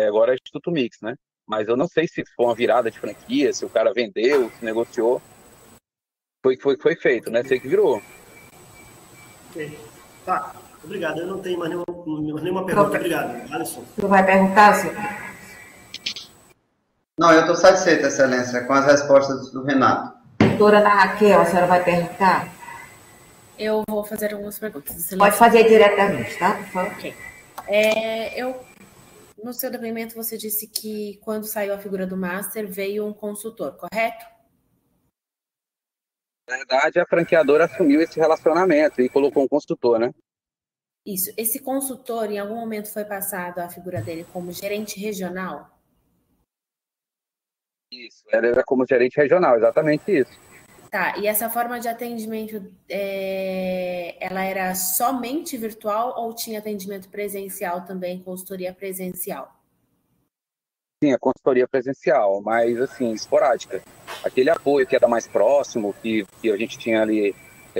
agora é Instituto Mix, né. Mas eu não sei se foi uma virada de franquia, se o cara vendeu, se negociou. Foi feito, né? Sei que virou. Ok. Tá, obrigado. Eu não tenho mais nenhuma pergunta. Obrigado. Alisson. Tu vai perguntar, senhor? Não, eu estou satisfeito, Excelência, com as respostas do Renato. Doutora Ana Raquel, a senhora vai perguntar? Eu vou fazer algumas perguntas. Excelência. Pode fazer diretamente, tá? Por favor. Ok. No seu depoimento, você disse que quando saiu a figura do Master, veio um consultor, correto? Na verdade, a franqueadora assumiu esse relacionamento e colocou um consultor, né? Isso. Esse consultor, em algum momento, foi passado a figura dele como gerente regional? Isso. Ela era como gerente regional, exatamente isso. Tá. E essa forma de atendimento, ela era somente virtual ou tinha atendimento presencial também, consultoria presencial? Sim, a consultoria presencial, mas assim, esporádica. Aquele apoio que era mais próximo, que a gente tinha ali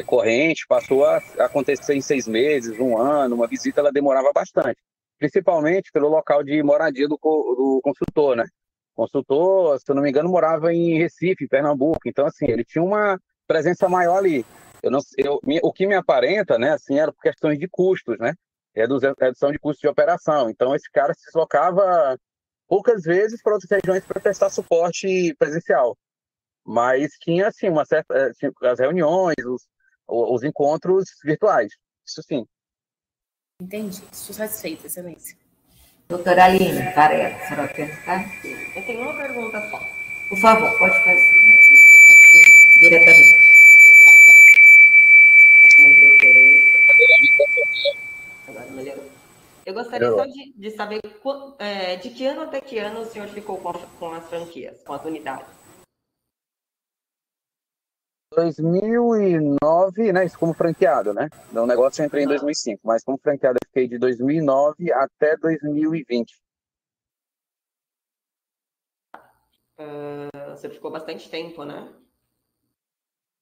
corrente, passou a acontecer em 6 meses, 1 ano, uma visita ela demorava bastante. Principalmente pelo local de moradia do consultor, né? consultor, se eu não me engano, morava em Recife, Pernambuco. Então, assim, ele tinha uma presença maior ali. O que me aparenta, né, assim, era por questões de custos, né? Redução de custos de operação. Então, esse cara se deslocava poucas vezes para outras regiões para prestar suporte presencial. Mas tinha, assim, as reuniões, os encontros virtuais. Isso sim. Entendi. Estou satisfeita, Excelência. Doutora Aline Varela, a senhora quer ficar? Eu tenho uma pergunta só. Por favor, pode fazer. Diretamente. Agora melhorou. Eu gostaria só de saber de que ano até que ano o senhor ficou com as franquias, com as unidades? 2009, né, isso como franqueado, né? No negócio eu entrei em 2005, mas como franqueado eu fiquei de 2009 até 2020. Você ficou bastante tempo, né?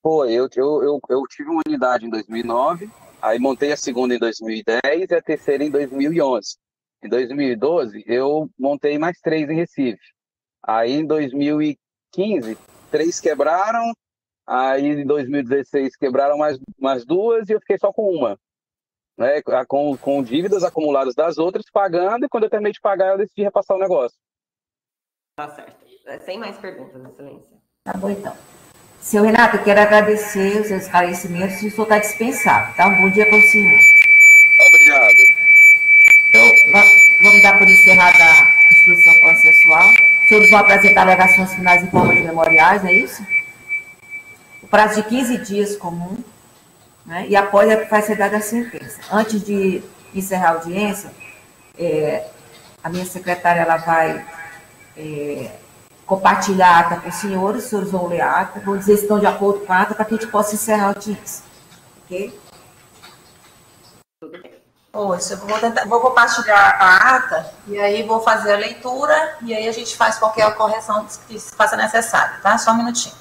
Pô, eu tive uma unidade em 2009, aí montei a segunda em 2010 e a terceira em 2011. Em 2012, eu montei mais 3 em Recife. Aí em 2015, 3 quebraram. Aí, em 2016, quebraram mais 2 e eu fiquei só com uma. Né? Com dívidas acumuladas das outras, pagando, e quando eu terminei de pagar, eu decidi repassar o negócio. Tá certo. Sem mais perguntas, Excelência. Tá bom, então. Senhor Renato, eu quero agradecer os seus esclarecimentos e o senhor está dispensado, tá? Um bom dia para o senhor. Obrigado. Então, vamos dar por encerrada a instrução processual. Os senhores vão apresentar alegações finais em forma de memoriais, é isso? O prazo de 15 dias comum, né? E após vai ser dada a sentença. Antes de encerrar a audiência, a minha secretária ela vai compartilhar a ata com os senhores vão ler a ata, vão dizer se estão de acordo com a ata para que a gente possa encerrar a audiência. Ok? Hoje, vou compartilhar a ata e aí vou fazer a leitura e aí a gente faz qualquer correção que se faça necessária, tá? Só um minutinho.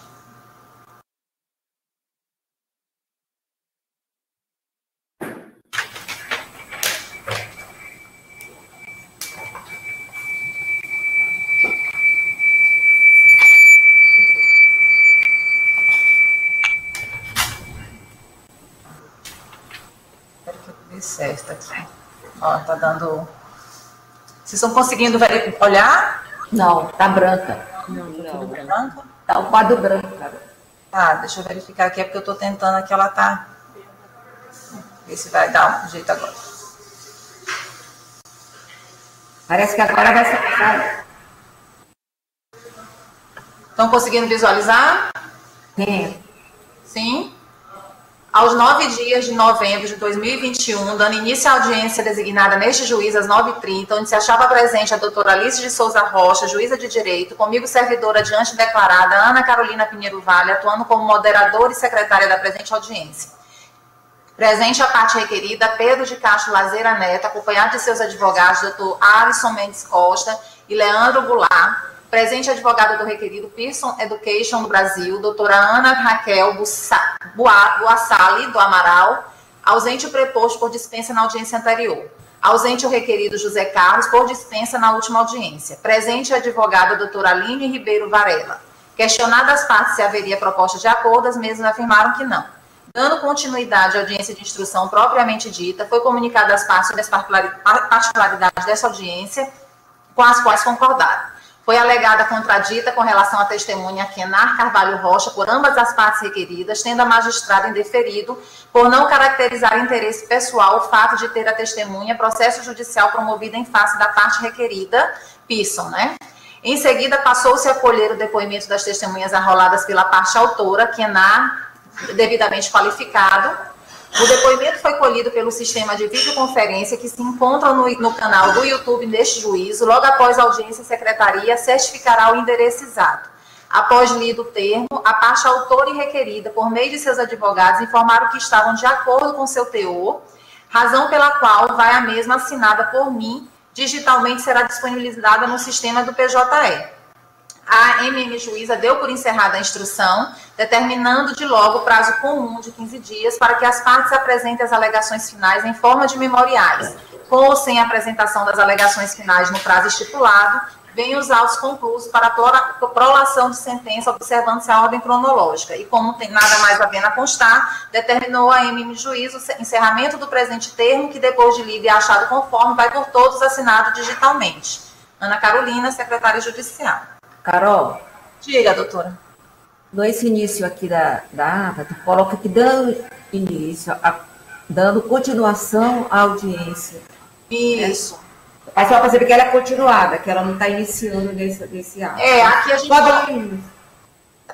Certo aqui. Ó, tá dando. Vocês estão conseguindo olhar? Não, tá branca. Não, tá tudo branco. Tá o quadro branco, cara. Tá, deixa eu verificar aqui, é porque eu tô tentando aqui, ela tá. Ver se vai dar um jeito agora. Parece que agora vai ser. Estão conseguindo visualizar? Tem. Sim. Aos 9 dias de novembro de 2021, dando início à audiência designada neste juiz às 9h30, onde se achava presente a doutora Alice de Souza Rocha, juíza de direito, comigo servidora diante declarada Ana Carolina Pinheiro Vale, atuando como moderadora e secretária da presente audiência. Presente a parte requerida, Pedro de Castro Lazeira Neto, acompanhado de seus advogados, doutor Alisson Mendes Costa e Leandro Goulart. Presente advogado do requerido Pearson Education do Brasil, doutora Ana Raquel Boassali do Amaral, ausente o preposto por dispensa na audiência anterior. Ausente o requerido José Carlos por dispensa na última audiência. Presente a advogada doutora Aline Ribeiro Varela. Questionadas as partes se haveria proposta de acordo, as mesmas afirmaram que não. Dando continuidade à audiência de instrução propriamente dita, foi comunicado às partes sobre as particularidades dessa audiência, com as quais concordaram. Foi alegada contradita com relação à testemunha Kenar Carvalho Rocha por ambas as partes requeridas, tendo a magistrada indeferido por não caracterizar interesse pessoal o fato de ter a testemunha processo judicial promovido em face da parte requerida, Pearson, né? Em seguida, passou-se a colher o depoimento das testemunhas arroladas pela parte autora, Kenar, devidamente qualificado. O depoimento foi colhido pelo sistema de videoconferência que se encontra no canal do YouTube deste juízo. Logo após a audiência, a secretaria certificará o endereço exato. Após lido o termo, a parte autora e requerida, por meio de seus advogados, informaram que estavam de acordo com seu teor, razão pela qual vai a mesma assinada por mim, digitalmente será disponibilizada no sistema do PJE. A MM Juíza deu por encerrada a instrução, determinando de logo prazo comum de 15 dias para que as partes apresentem as alegações finais em forma de memoriais, com ou sem apresentação das alegações finais no prazo estipulado, bem os autos conclusos para a prolação de sentença, observando-se a ordem cronológica. E como tem nada mais a pena constar, determinou a MM Juízo o encerramento do presente termo, que depois de lido e achado conforme, vai por todos assinado digitalmente. Ana Carolina, secretária judicial. Carol. Diga, doutora. Nesse início aqui da ata, tu coloca que dando início, dando continuação à audiência. Isso. Aí você vai perceber que ela é continuada, que ela não está iniciando nesse ato. Aqui a gente vai...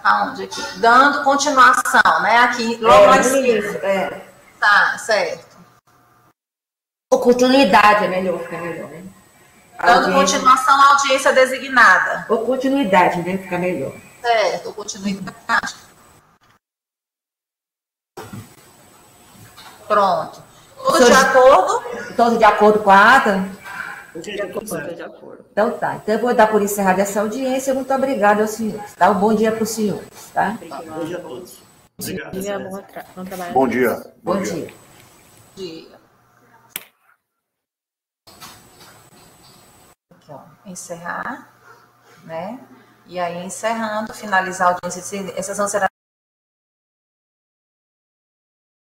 Aonde aqui? Dando continuação, né? Aqui, logo lá em cima. Tá, certo. Ou continuidade é melhor, fica melhor, né? Dando continuação à audiência designada. Ou continuidade, né? Fica melhor. Certo, ou continuidade. Pronto. Todos de acordo? Todos de acordo com a ata? De acordo. Então tá. Então eu vou dar por encerrada essa audiência. Muito obrigada aos senhores. Tá? Um bom dia para os senhores. Tá? Bom dia a todos. Obrigado. Bom dia. Bom dia. Aqui, ó, encerrar, né? E aí, encerrando, finalizar a audiência, essa sessão será